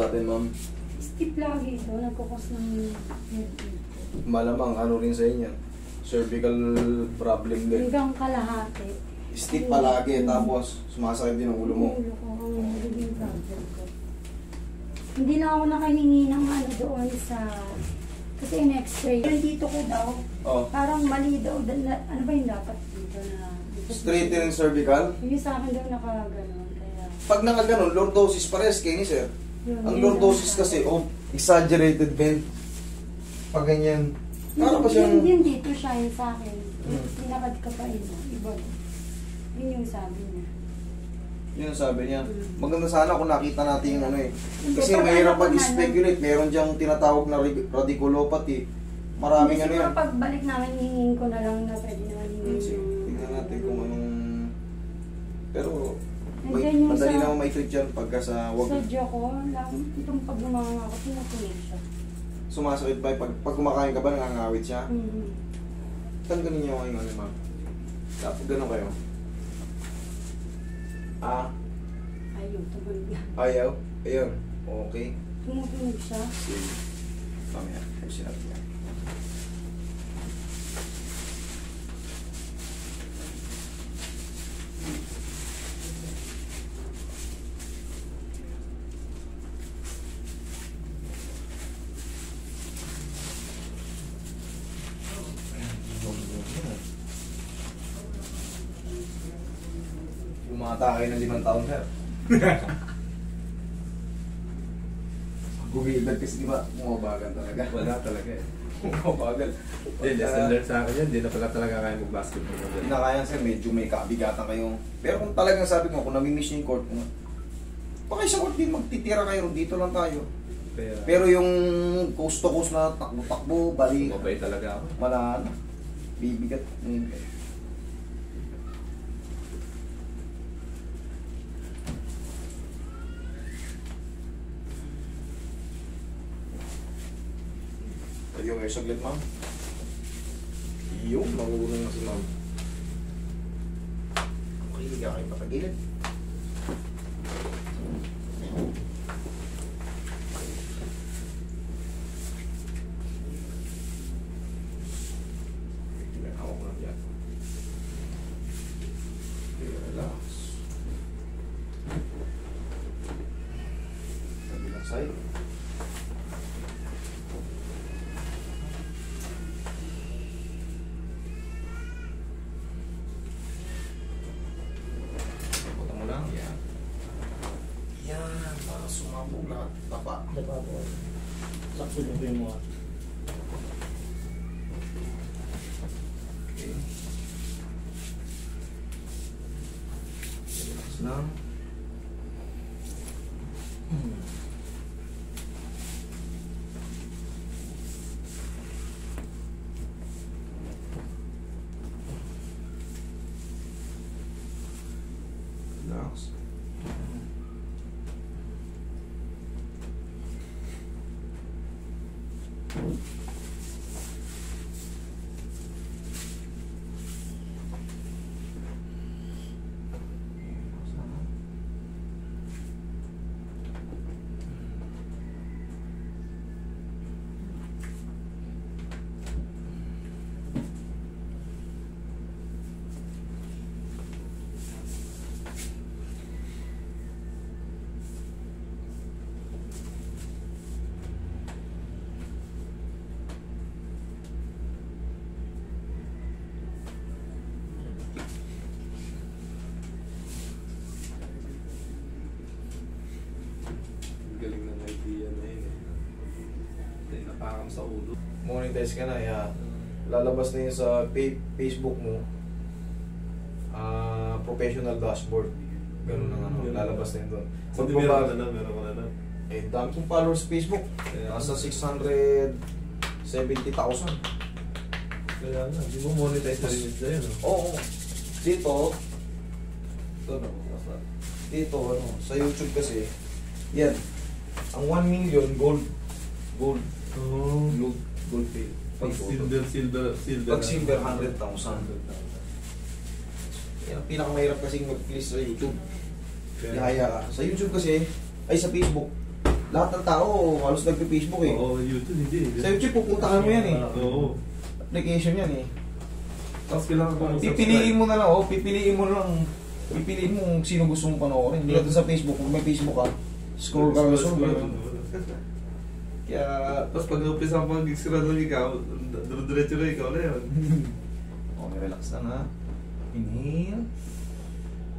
natin, ma'am? Stiff lagi ito, nagkukos ng head dito. Malamang ano rin sa inyo. Cervical problem din. Hanggang kalahati. Stiff palagi, tapos sumasakit din ang ulo mo. Ulo ko, ang magiging problem ko. Hindi na ako nakahingi ng ano doon sa... Kasi in-x-ray. Yung dito ko daw, parang mali daw. Ano ba yung dapat dito na... Straightening cervical? Yung sa akin daw nakaganon. Kaya... Pag nakaganon, lordosis pares kayo ni sir. Ang lordosis kasi, exaggerated bend. Pag ganyan. Para pa siyang... Yun dito siya yung sa akin. Pinakad ka pa yun. Iba. Yun yung sabi niya. Yun ang sabi niya. Maganda sana kung nakita natin yung ano eh. Kasi mahirap mag-speculate. Meron diyang tinatawag na radiculopathy. Maraming ano yan. Siguro pagbalik namin, hingin ko na lang na pwede naman hingin yung... Tingnan natin kung anong... Pero... Madali naman may treat yan pagka sa... Sa jaw ko, itong pag gumanga ako, pinutuloy siya. Sumasakit ba? Pag kumakain ka ba, nangangawit siya? Tanggalin niyo kayo ngayon, ma'am. Dapat ganun kayo. Ayaw, tumalig na. Ayaw? Ayun. Okay. Tumutunog siya. Sige. Mamaya. Ayusin natin yan. Bumata kayo ng 5 taon, sir. Gumilag kasi di ba, mumabagal talaga. Wala talaga eh. Mumabagal. Hindi, lesson learned sa akin yan. Hindi na pala talaga kaya mag-basketball. Hindi na kaya, sir, medyo may kabigatan kayong... Pero kung talagang sabi ko, kung nami-miss nyo yung court, baka sa court din magtitira kayo, dito lang tayo. Pero yung coast to coast na takbo-takbo, balik. Mabay talaga ako. Wala na. Bibigat. Yung air saglit, ma'am. Yung magugulang na si ma'am. Okay, higa kayo patagilid. Hawak ko lang yan. Relax. Kabilang side. Sumabog lahat. Tapa. Tapa po. Sakto na po yung mga. Okay. Relax lang. Relax. Galing ng idea na yun eh. Hindi, napakam sa ulo. Monetize ka na, yeah. Lalabas na yun sa Facebook mo. Professional dashboard. Ganun ang ano, lalabas na yun doon. Hindi, meron ka na. Eh, dami kong followers sa Facebook. Nasa 670,000. Kaya nga, di mo monetize na rin yun sa'yo, no? Oo. Dito, dito, ano, sa YouTube kasi, yan. Ang 1 million, gold. Oh. Gold pay. Pag silver. Pag silver, 100,000. Yan, pinakamahirap kasing mag-list sa YouTube. Ihaya ka. Sa YouTube kasi, ay sa Facebook, Lahat ng tao, halos nagpe-Facebook eh. Oo, YouTube hindi. Sa YouTube, pupuntahan mo yan eh. Oo. Application yan eh. Tapos kailangan ko Pipiliin mo na lang, pipiliin mo kung sino gusto mong panoorin. Hindi ka sa Facebook, kung may Facebook ka, scroll ka. Kaya, tapos pag umpisa ang pag-sira lang ikaw, diretso na ikaw na yun. okay, relax lang ha. Inhale.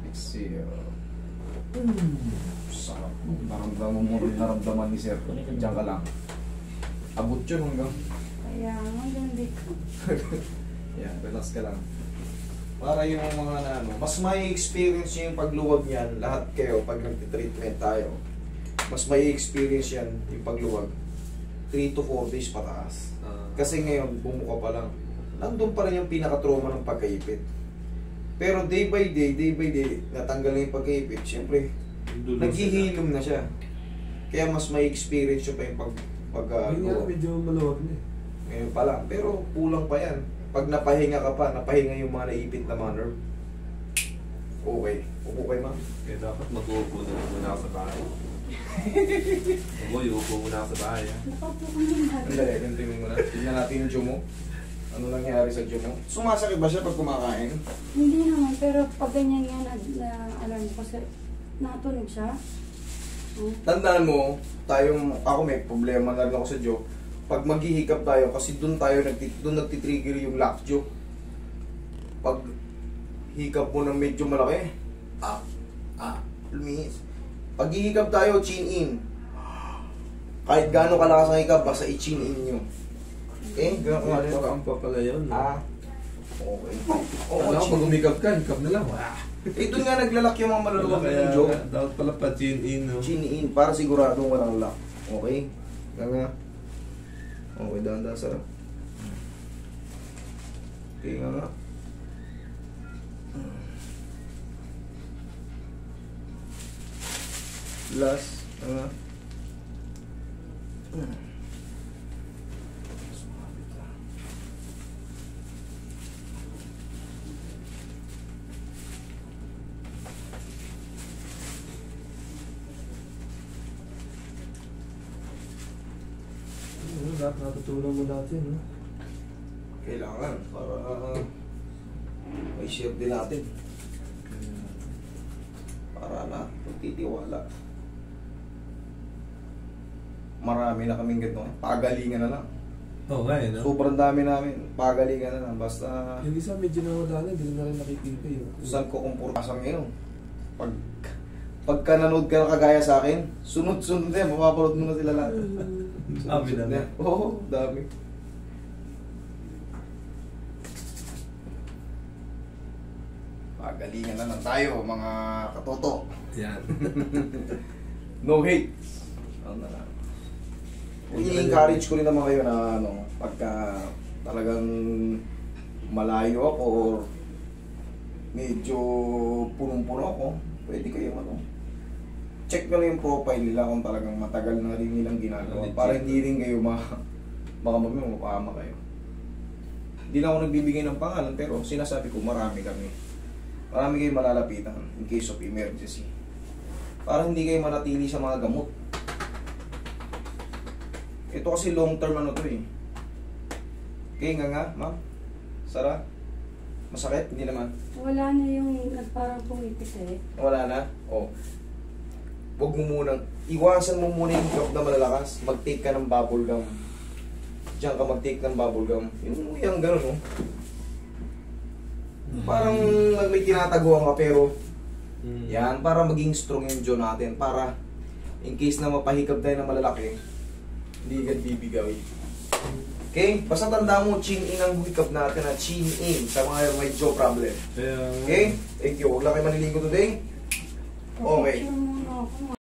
Exhale. Sarap. Naramdaman mo rin naramdaman ni Sir. Diyan ka lang. Abot yun hanggang. Kaya hanggang dito. Yan, relax ka lang. Para yung mga mas may experience yung pagluwag niyan, lahat kayo pag nagti-treatment tayo. Mas may experience yan yung pagluwag. 3 to 4 days pataas. Kasi ngayon, bumuka pa lang. Nandun pa rin yung pinaka-trauma ng pagkaipit. Pero day by day, natanggal na yung pagkaipit. Siyempre, naghihilom na siya. Kaya mas may experience yun pa yung Ngayon medyo maluwag na eh. Ngayon pa lang. Pero kulang pa yan. Pag napahinga ka pa, napahinga yung mga naipit na mga nerve. Okay. Upo kayo, ma'am. Kaya dapat mag-uupo na muna ako sa bahay. Uupo muna ako sa bahay. Nakaupo ka naman. Andali, gantuin mo muna. Tignan natin yung jaw mo. Ano nangyari sa jaw mo? Sumasakit ba siya pag kumakain? Hindi naman, pero pag ganyan nga alam ko kasi natunog siya. Tandaan mo, ako may problema na rin ako sa jaw. Pag maghihikap tayo, kasi doon nagtitrigger yung lockjaw. Pag hikap mo ng medyo malaki, lumis. Pag hihikap tayo, chin in. Kahit gaano kalakas ang hikap, basta i-chin in nyo. Okay? Gano'n ka rin. Ang papala yun. Okay. Alam ko, pag umikap ka, hikap na lang. Doon nga naglalak yung mga maluluwag ng jaw. Dapat pala pa chin in. No? Chin in, para siguradong walang lock. Okay? Nga. Okay, dahan-dahan sarap. Okay nga. Last. Nga. Lahat natutunan mo dati, no? Kailangan para may share din natin. Para na pagtitiwala. Marami na kaming ganito. Pagalingan na lang. Oo nga eh, no? Sobrang dami namin. Pagalingan na lang. Basta Yung isa medyo nawala na, hindi na rin nakikita yun. saan ko kumpurtasang ngayon. Pagka nanood ka na kagaya sa akin, sunod-sunod din. Mapapanood mo na sila lahat. Dami na. Oo, dami. Pagalingan na lang tayo, mga katoto. Yan. No hate. Ano na lang. I-encourage ko rin naman kayo na pagka talagang malayo ako or medyo punong-puno ako, pwede kayo check nyo lang yung profile nila kung talagang matagal na rin nilang ginagawa para hindi rin kayo mapahama kayo. Hindi na ako nagbibigay ng pangalan pero sinasabi ko marami kami. Marami kayong malalapitan in case of emergency. Para hindi kayo manatili sa mga gamot. Ito kasi long term to eh. Okay nga, ma'am? Sara? Masakit? Hindi naman. Wala na yung parang pumipit eh. Wala na? Oh. Huwag mo munang, iwasan mo muna yung hikap na malalakas. Mag-take ka ng bubble gum. Diyan ka mag-take ng bubble gum. Yung gano'n, no? Parang may tinataguan ka pero yan, para maging strong yung jaw natin. Para in case na mapahikap tayo ng malalaki, hindi agad bibigay. Okay? Basta tanda mo, chin in ang hikap natin na chin in sa mga may jaw problem. Okay? Thank you. Huwag lang kayo maniligo today. Okay. Picture muna ako.